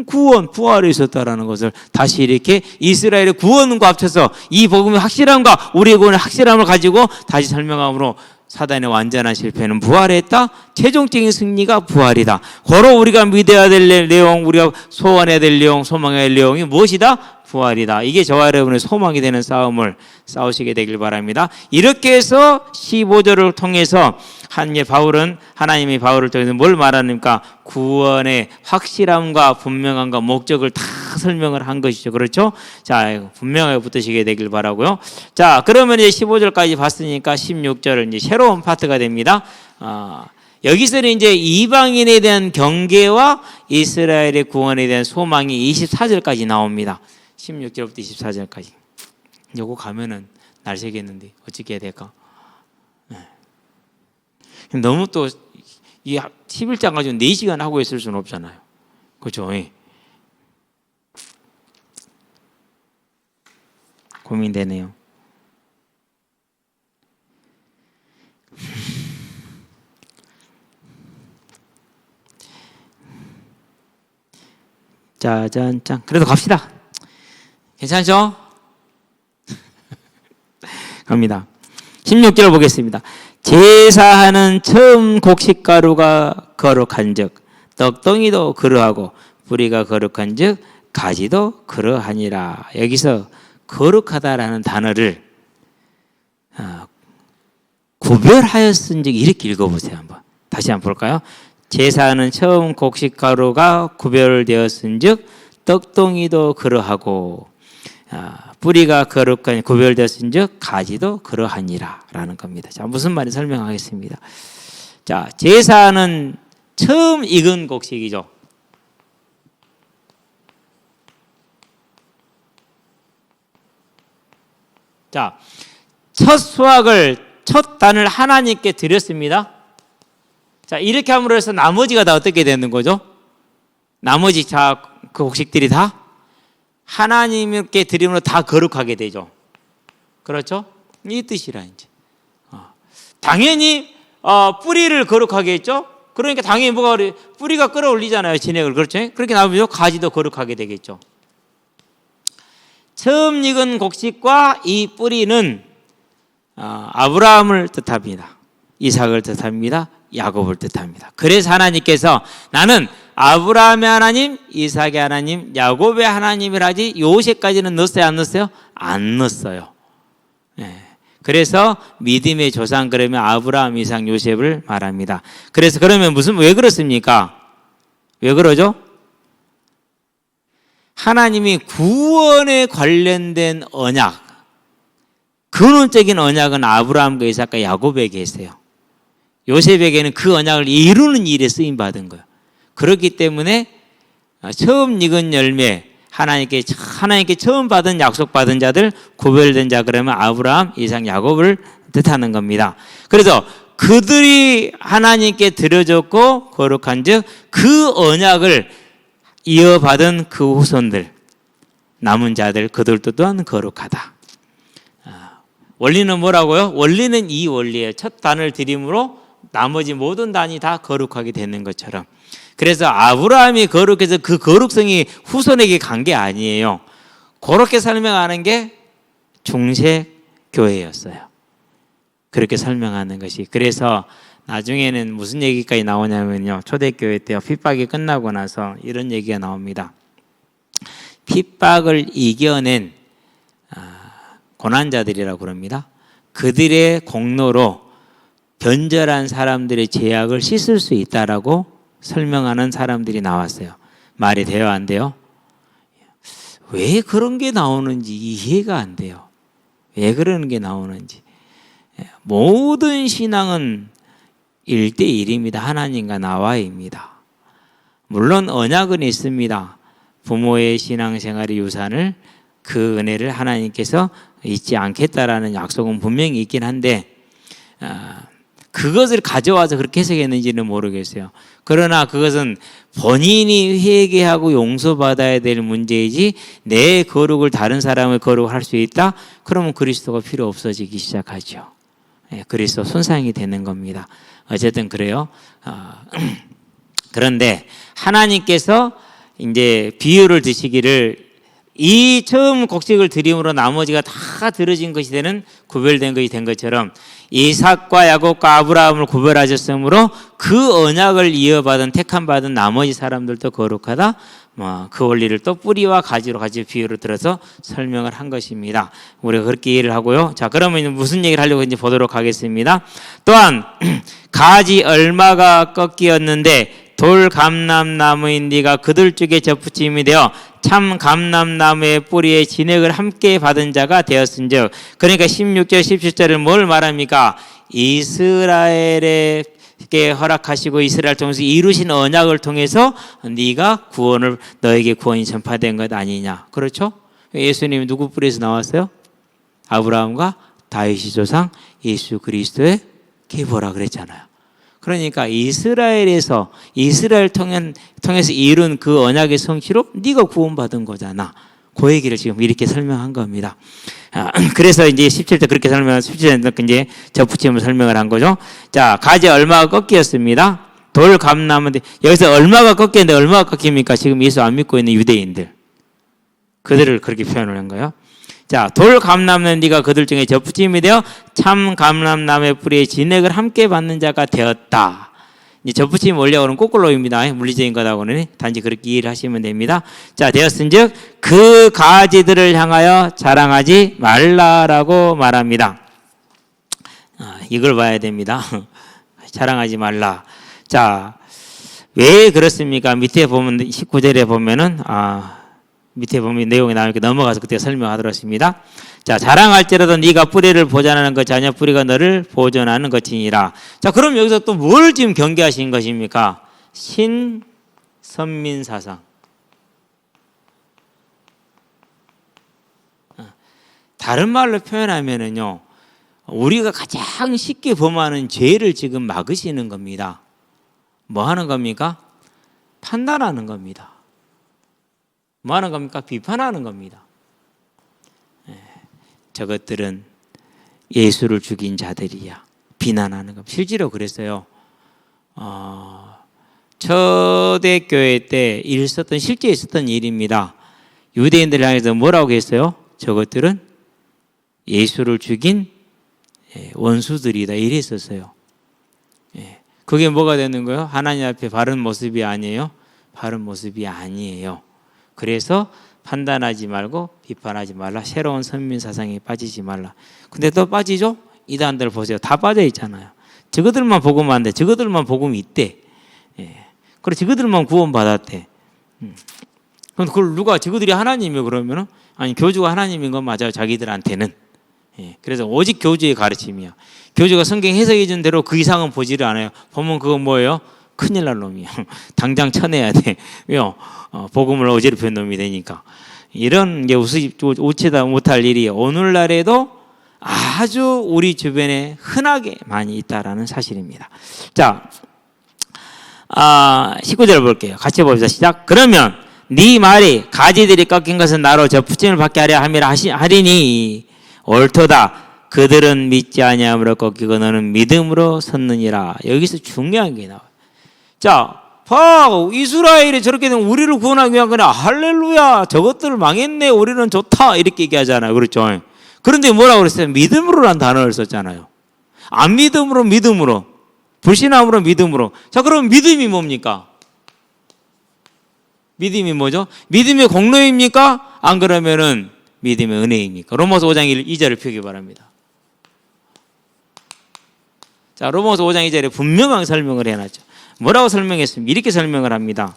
구원, 부활에 있었다라는 것을 다시 이렇게 이스라엘의 구원과 합쳐서 이 복음의 확실함과 우리의 구원의 확실함을 가지고 다시 설명함으로 사단의 완전한 실패는 부활에 있다. 최종적인 승리가 부활이다. 고로 우리가 믿어야 될 내용, 우리가 소원해야 될 내용, 소망해야 될 내용이 무엇이다? 부활이다. 이게 저와 여러분의 소망이 되는 싸움을 싸우시게 되길 바랍니다. 이렇게 해서 15절을 통해서 하나님이 바울을 통해서 뭘 말하니까 구원의 확실함과 분명함과 목적을 다 설명을 한 것이죠. 그렇죠? 자, 분명하게 붙으시게 되길 바라고요. 자, 그러면 이제 15절까지 봤으니까 16절은 이제 새로운 파트가 됩니다. 여기서는 이제 이방인에 대한 경계와 이스라엘의 구원에 대한 소망이 24절까지 나옵니다. 16절부터 24절까지. 요거 가면은 날 새겠는데 어떻게 해야 될까? 너무 또 이 11장 가지고 4시간 하고 있을 수는 없잖아요. 그렇죠? 고민되네요. 짜잔짠. 그래도 갑시다. 괜찮죠? 갑니다. 16절 보겠습니다. 제사하는 처음 곡식가루가 거룩한 즉 떡덩이도 그러하고 뿌리가 거룩한 즉 가지도 그러하니라. 여기서 거룩하다라는 단어를 구별하였은즉 이렇게 읽어보세요. 한번 다시 한번 볼까요? 제사하는 처음 곡식가루가 구별되었은즉 떡덩이도 그러하고 뿌리가 거룩한 구별되었은즉 가지도 그러하니라 라는 겁니다. 자, 무슨 말인지 설명하겠습니다. 자, 제사는 처음 익은 곡식이죠. 자, 첫 수확을, 첫 단을 하나님께 드렸습니다. 자, 이렇게 함으로 해서 나머지가 다 어떻게 되는 거죠? 나머지 그 곡식들이 다 하나님께 드림으로 다 거룩하게 되죠. 그렇죠? 이 뜻이라 이제. 당연히 뿌리를 거룩하게 했죠. 그러니까 당연히 뭐가 뿌리가 끌어올리잖아요. 진액을. 그렇죠? 그렇게 나오면 가지도 거룩하게 되겠죠. 처음 익은 곡식과 이 뿌리는 아브라함을 뜻합니다. 이삭을 뜻합니다. 야곱을 뜻합니다. 그래서 하나님께서 나는 아브라함의 하나님, 이삭의 하나님, 야곱의 하나님이라지 요셉까지는 넣었어요? 안 넣었어요? 안 넣었어요. 네. 그래서 믿음의 조상 그러면 아브라함, 이삭, 요셉을 말합니다. 그래서 그러면 왜 그렇습니까? 왜 그러죠? 하나님이 구원에 관련된 언약, 근원적인 언약은 아브라함과 이삭과 야곱에게 있어요. 요셉에게는 그 언약을 이루는 일에 쓰임 받은 거예요. 그렇기 때문에 처음 익은 열매, 하나님께 처음 받은 약속 받은 자들, 구별된 자 그러면 아브라함, 이삭, 야곱을 뜻하는 겁니다. 그래서 그들이 하나님께 드려졌고 거룩한즉 그 언약을 이어받은 그 후손들, 남은 자들 그들도 또한 거룩하다. 원리는 뭐라고요? 원리는 이 원리예요. 첫 단을 드림으로 나머지 모든 단이 다 거룩하게 되는 것처럼. 그래서 아브라함이 거룩해서 그 거룩성이 후손에게 간 게 아니에요. 그렇게 설명하는 게 중세교회였어요. 그렇게 설명하는 것이. 그래서 나중에는 무슨 얘기까지 나오냐면요. 초대교회 때 핍박이 끝나고 나서 이런 얘기가 나옵니다. 핍박을 이겨낸 고난자들이라고 그럽니다. 그들의 공로로 변절한 사람들의 죄악을 씻을 수 있다라고 설명하는 사람들이 나왔어요. 말이 돼요, 안 돼요? 왜 그런 게 나오는지 이해가 안 돼요. 왜 그러는 게 나오는지. 모든 신앙은 1대1입니다. 하나님과 나와입니다. 물론 언약은 있습니다. 부모의 신앙생활의 유산을 그 은혜를 하나님께서 잊지 않겠다라는 약속은 분명히 있긴 한데 그것을 가져와서 그렇게 해석했는지는 모르겠어요. 그러나 그것은 본인이 회개하고 용서받아야 될 문제이지 내 거룩을 다른 사람의 거룩을 할 수 있다? 그러면 그리스도가 필요 없어지기 시작하죠. 그리스도 손상이 되는 겁니다. 어쨌든 그래요. 그런데 하나님께서 이제 비유를 드시기를 이 처음 곡식을 드림으로 나머지가 다 들어진 것이 되는 구별된 것이 된 것처럼 이삭과 야곱과 아브라함을 구별하셨으므로 그 언약을 이어받은 택함받은 나머지 사람들도 거룩하다. 그 원리를 또 뿌리와 가지로 같이 비유를 들어서 설명을 한 것입니다. 우리가 그렇게 이해를 하고요. 자, 그러면 무슨 얘기를 하려고 이제 보도록 하겠습니다. 또한 가지 얼마가 꺾이었는데 돌 감람나무인 네가 그들 쪽에 접붙임이 되어 참 감람나무의 뿌리에 진액을 함께 받은 자가 되었은즉. 그러니까 16절 17절을 뭘 말합니까? 이스라엘에게 허락하시고 이스라엘 통해서 이루신 언약을 통해서 네가 너에게 구원이 전파된 것 아니냐. 그렇죠? 예수님이 누구 뿌리에서 나왔어요? 아브라함과 다윗의 조상 예수 그리스도의 계보라 그랬잖아요. 그러니까 이스라엘에서 이스라엘 통해서 이룬 그 언약의 성취로 네가 구원받은 거잖아. 그 얘기를 지금 이렇게 설명한 겁니다. 그래서 이제 17절 그렇게 설명한 17절에 이제 접붙임을 설명을 한 거죠. 자, 가지 얼마가 꺾였습니다. 돌 감나무인데 여기서 얼마가 꺾였는데 얼마가 꺾입니까? 지금 예수 안 믿고 있는 유대인들. 그들을 그렇게 표현을 한 거예요. 자, 돌 감람나무는 네가 그들 중에 접붙임이 되어 참 감람나무의 뿌리에 진액을 함께 받는 자가 되었다. 이제 접붙임이 원래는 거꾸로입니다. 물리적인 거다고는 단지 그렇게 이해를 하시면 됩니다. 자, 되었은즉 그 가지들을 향하여 자랑하지 말라라고 말합니다. 이걸 봐야 됩니다. 자랑하지 말라. 자, 왜 그렇습니까? 밑에 보면 19절에 보면은 밑에 보면 내용이 나오니까 넘어가서 그때 설명하도록 하겠습니다. 자, 자랑할지라도 네가 뿌리를 보존하는 것 자녀 뿌리가 너를 보존하는 것이니라. 자, 그럼 여기서 또 뭘 지금 경계하신 것입니까? 신선민사상. 다른 말로 표현하면은요, 우리가 가장 쉽게 범하는 죄를 지금 막으시는 겁니다. 뭐 하는 겁니까? 판단하는 겁니다. 뭐 하는 겁니까? 비판하는 겁니다. 저것들은 예수를 죽인 자들이야. 비난하는 겁니다. 실제로 그랬어요. 초대교회 때 실제 있었던 일입니다. 유대인들 향해서 뭐라고 했어요? 저것들은 예수를 죽인 원수들이다 이랬었어요. 그게 뭐가 되는 거예요? 하나님 앞에 바른 모습이 아니에요? 바른 모습이 아니에요. 그래서 판단하지 말고 비판하지 말라. 새로운 선민 사상에 빠지지 말라. 근데 또 빠지죠? 이단들 보세요. 다 빠져 있잖아요. 저것들만 복음 안 돼. 저것들만 복음이 있대. 그래 저것들만 구원 받았대. 그럼 그걸 누가 저것들이 하나님이요 그러면은 아니 교주가 하나님인 건 맞아요. 자기들한테는. 그래서 오직 교주의 가르침이야. 교주가 성경 해석해 준 대로 그 이상은 보지를 않아요. 보면 그건 뭐예요? 큰일 날 놈이야. 당장 쳐내야 돼. 왜요? 복음을 어지럽힌 놈이 되니까. 이런 게 우치다 못할 일이 오늘날에도 아주 우리 주변에 흔하게 많이 있다라는 사실입니다. 자, 19절 볼게요. 같이 봅시다. 시작. 그러면 네 말이 가지들이 꺾인 것은 나로 접붙임을 받게 하려 함이라 하리니 옳도다. 그들은 믿지 아니함으로 꺾이고 너는 믿음으로 섰느니라. 여기서 중요한 게 나와요. 자, 봐, 이스라엘이 저렇게 되면 우리를 구원하기 위한 거냐? 할렐루야, 저것들 망했네, 우리는 좋다 이렇게 얘기하잖아요. 그렇죠? 그런데 뭐라고 그랬어요? 믿음으로라는 단어를 썼잖아요. 안 믿음으로 믿음으로, 불신함으로 믿음으로. 자, 그럼 믿음이 뭡니까? 믿음이 뭐죠? 믿음의 공로입니까? 안 그러면은 믿음의 은혜입니까? 로마서 5장 2절을 펴기 바랍니다. 자, 로마서 5장 2절에 분명하게 설명을 해놨죠. 뭐라고 설명했습니까? 이렇게 설명을 합니다.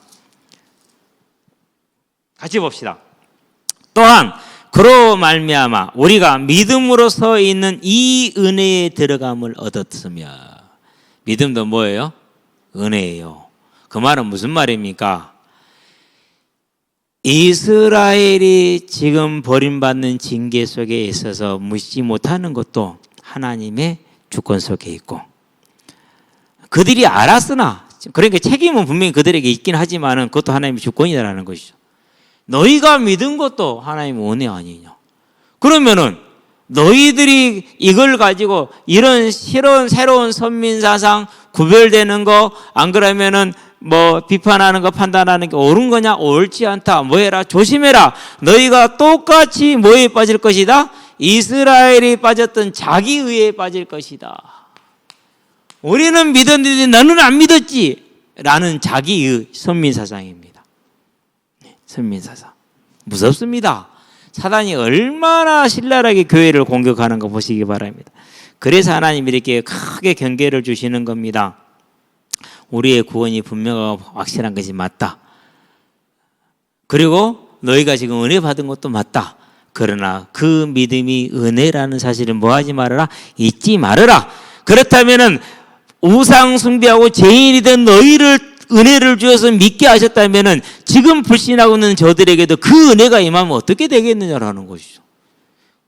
같이 봅시다. 또한 그로 말미암아 우리가 믿음으로 서 있는 이 은혜에 들어감을 얻었으며. 믿음도 뭐예요? 은혜예요. 그 말은 무슨 말입니까? 이스라엘이 지금 버림받는 징계 속에 있어서 무시 못하는 것도 하나님의 주권 속에 있고, 그들이 알았으나, 그러니까 책임은 분명히 그들에게 있긴 하지만은 그것도 하나님의 주권이라는 것이죠. 너희가 믿은 것도 하나님의 은혜 아니냐. 그러면은 너희들이 이걸 가지고 이런 새로운 선민사상 구별되는 거, 안 그러면은 뭐 비판하는 거 판단하는 게 옳은 거냐? 옳지 않다. 뭐 해라? 조심해라. 너희가 똑같이 뭐에 빠질 것이다? 이스라엘이 빠졌던 자기의에 빠질 것이다. 우리는 믿었는데 너는 안 믿었지 라는 자기의 선민사상입니다. 선민사상 무섭습니다. 사단이 얼마나 신랄하게 교회를 공격하는 거 보시기 바랍니다. 그래서 하나님이 이렇게 크게 경계를 주시는 겁니다. 우리의 구원이 분명하고 확실한 것이 맞다. 그리고 너희가 지금 은혜 받은 것도 맞다. 그러나 그 믿음이 은혜라는 사실을 뭐하지 말아라? 잊지 말아라. 그렇다면은 우상 숭배하고 죄인이 된 너희를 은혜를 주어서 믿게 하셨다면은 지금 불신하고 있는 저들에게도 그 은혜가 임하면 어떻게 되겠느냐라는 것이죠.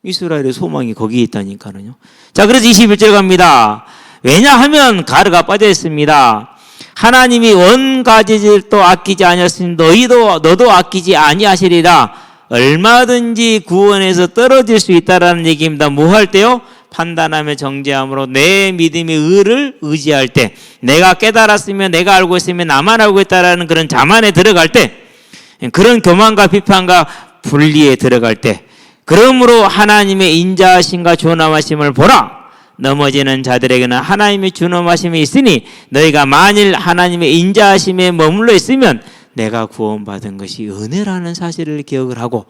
이스라엘의 소망이 거기에 있다니까요. 자, 그래서 21절 갑니다. 왜냐하면 가르가 빠져 있습니다. 하나님이 원가지질도 아끼지 아니하시니 너도 아끼지 아니하시리라. 얼마든지 구원에서 떨어질 수 있다라는 얘기입니다. 뭐 할 때요? 판단하며 정죄함으로 내 믿음의 의를 의지할 때, 내가 깨달았으면, 내가 알고 있으면 나만 알고 있다라는 그런 자만에 들어갈 때, 그런 교만과 비판과 분리에 들어갈 때, 그러므로 하나님의 인자하심과 존엄하심을 보라. 넘어지는 자들에게는 하나님의 존엄하심이 있으니 너희가 만일 하나님의 인자하심에 머물러 있으면 내가 구원받은 것이 은혜라는 사실을 기억을 하고,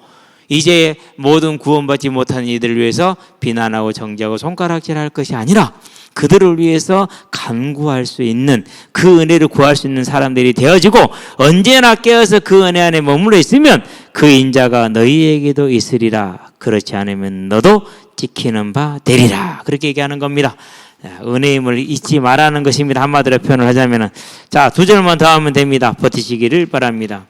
이제 모든 구원받지 못한 이들을 위해서 비난하고 정죄하고 손가락질할 것이 아니라 그들을 위해서 간구할 수 있는, 그 은혜를 구할 수 있는 사람들이 되어지고, 언제나 깨어서 그 은혜 안에 머물러 있으면 그 인자가 너희에게도 있으리라. 그렇지 않으면 너도 지키는 바 되리라. 그렇게 얘기하는 겁니다. 은혜임을 잊지 말라는 것입니다. 한마디로 표현을 하자면은. 자, 2절만 더 하면 됩니다. 버티시기를 바랍니다.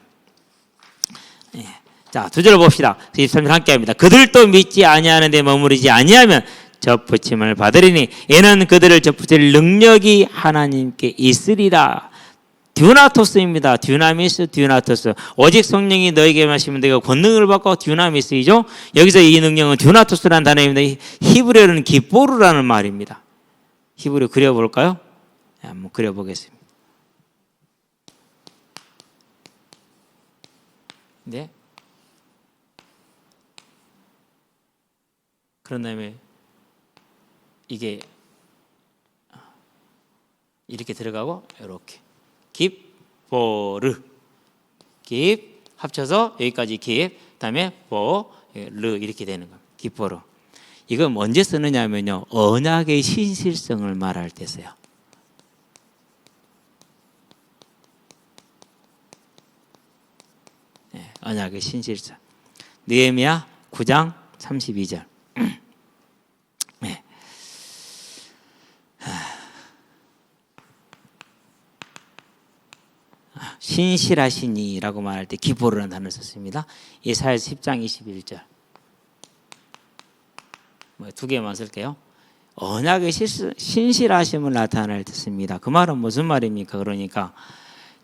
자, 2절 봅시다. 23절 함께 합니다. 그들도 믿지 아니하는 데 머무르지 아니하면 접붙임을 받으리니 이는 그들을 접붙일 능력이 하나님께 있으리라. 듀나토스입니다. 듀나미스, 듀나토스. 오직 성령이 너에게 마시면 내가 권능을 받고 듀나미스이죠. 여기서 이 능력은 듀나토스라는 단어입니다. 히브리어는 기포르라는 말입니다. 히브리어 그려볼까요? 네, 한번 그려보겠습니다. 네. 그런 다음에 이게 이렇게 들어가고 이렇게 깁보르 깁 합쳐서 여기까지 깁 그다음에 보르 이렇게 되는 겁니다. 깁보르. 이건 언제 쓰느냐면요, 언약의 신실성을 말할 때 써요. 네, 언약의 신실성. 느헤미야 9장 32절. 네. 신실하시니라고 말할 때 기포르라는 단어를 썼습니다. 이사야서 10장 21절. 두 개만 쓸게요. 언약의 신실하심을 나타낼 때 씁니다. 그 말은 무슨 말입니까? 그러니까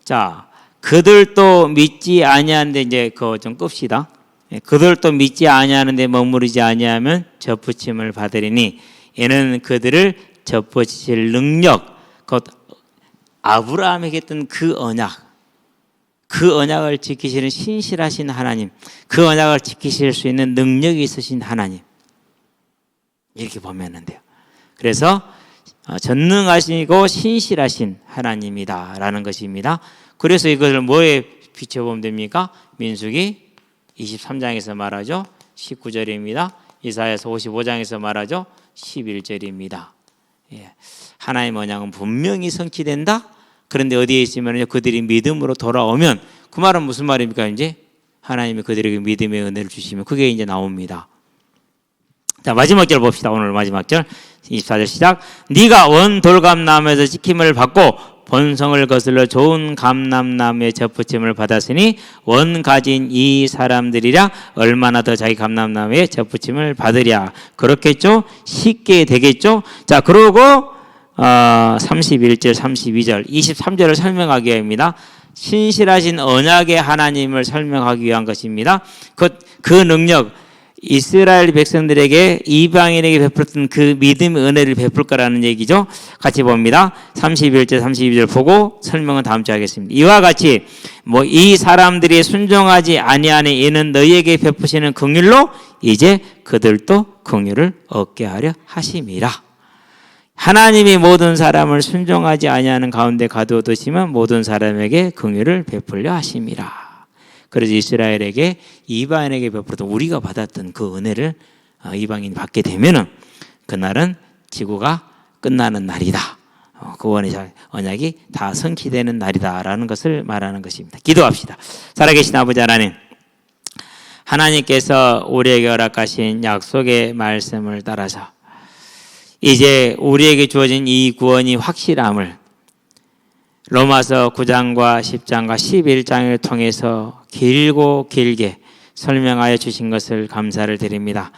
자, 그들도 믿지 아니하는데 이제 그거 좀 끕시다. 그들도 믿지 아니하는데 머무르지 아니하면 접붙임을 받으리니 이는 그들을 접붙이실 능력, 곧 아브라함에게 했던 그 언약을 지키시는 신실하신 하나님, 그 언약을 지키실 수 있는 능력이 있으신 하나님, 이렇게 보면 돼요. 그래서 전능하시고 신실하신 하나님이다라는 것입니다. 그래서 이것을 뭐에 비춰보면 됩니까? 민수기 23장에서 말하죠. 19절입니다. 이사야서 55장에서 말하죠. 11절입니다. 예. 하나님의 언약은 분명히 성취된다. 그런데 어디에 있으면 그들이 믿음으로 돌아오면, 그 말은 무슨 말입니까? 이제 하나님이 그들에게 믿음의 은혜를 주시면 그게 이제 나옵니다. 자, 마지막 절 봅시다. 오늘 마지막 절 24절 시작. 네가 원 돌감나무에서 지킴을 받고 본성을 거슬러 좋은 감람나무의 접붙임을 받았으니 원 가진 이 사람들이라 얼마나 더 자기 감람나무의 접붙임을 받으랴. 그렇겠죠? 쉽게 되겠죠? 자, 그러고 31절 32절 23절을 설명하기 위함입니다. 신실하신 언약의 하나님을 설명하기 위한 것입니다. 그 능력, 이스라엘 백성들에게 이방인에게 베풀었던 그 믿음의 은혜를 베풀 거라는 얘기죠. 같이 봅니다. 31절 32절 보고 설명은 다음 주에 하겠습니다. 이와 같이 이 사람들이 순종하지 아니하니 이는 너희에게 베푸시는 긍휼로 이제 그들도 긍휼을 얻게 하려 하심이라. 하나님이 모든 사람을 순종하지 아니하는 가운데 가두어두시면 모든 사람에게 긍휼을 베풀려 하심이라. 그래서 이스라엘에게 이방인에게 베풀었던 우리가 받았던 그 은혜를 이방인이 받게 되면은 그날은 지구가 끝나는 날이다. 그 언약이 다 성취되는 날이다라는 것을 말하는 것입니다. 기도합시다. 살아계신 아버지 하나님, 하나님께서 우리에게 허락하신 약속의 말씀을 따라서 이제 우리에게 주어진 이 구원이 확실함을 로마서 9장과 10장과 11장을 통해서 길고 길게 설명하여 주신 것을 감사를 드립니다.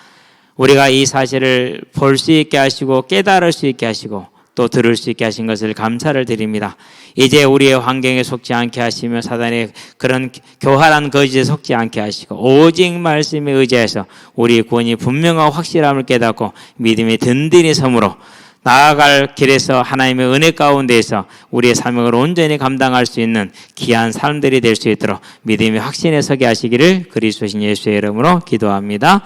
우리가 이 사실을 볼 수 있게 하시고 깨달을 수 있게 하시고 또 들을 수 있게 하신 것을 감사를 드립니다. 이제 우리의 환경에 속지 않게 하시며 사단의 그런 교활한 거짓에 속지 않게 하시고 오직 말씀에 의지해서 우리의 구원이 분명하고 확실함을 깨닫고 믿음의 든든히 섬으로 나아갈 길에서 하나님의 은혜 가운데에서 우리의 사명을 온전히 감당할 수 있는 귀한 사람들이 될 수 있도록 믿음의 확신에 서게 하시기를 그리스도신 예수의 이름으로 기도합니다.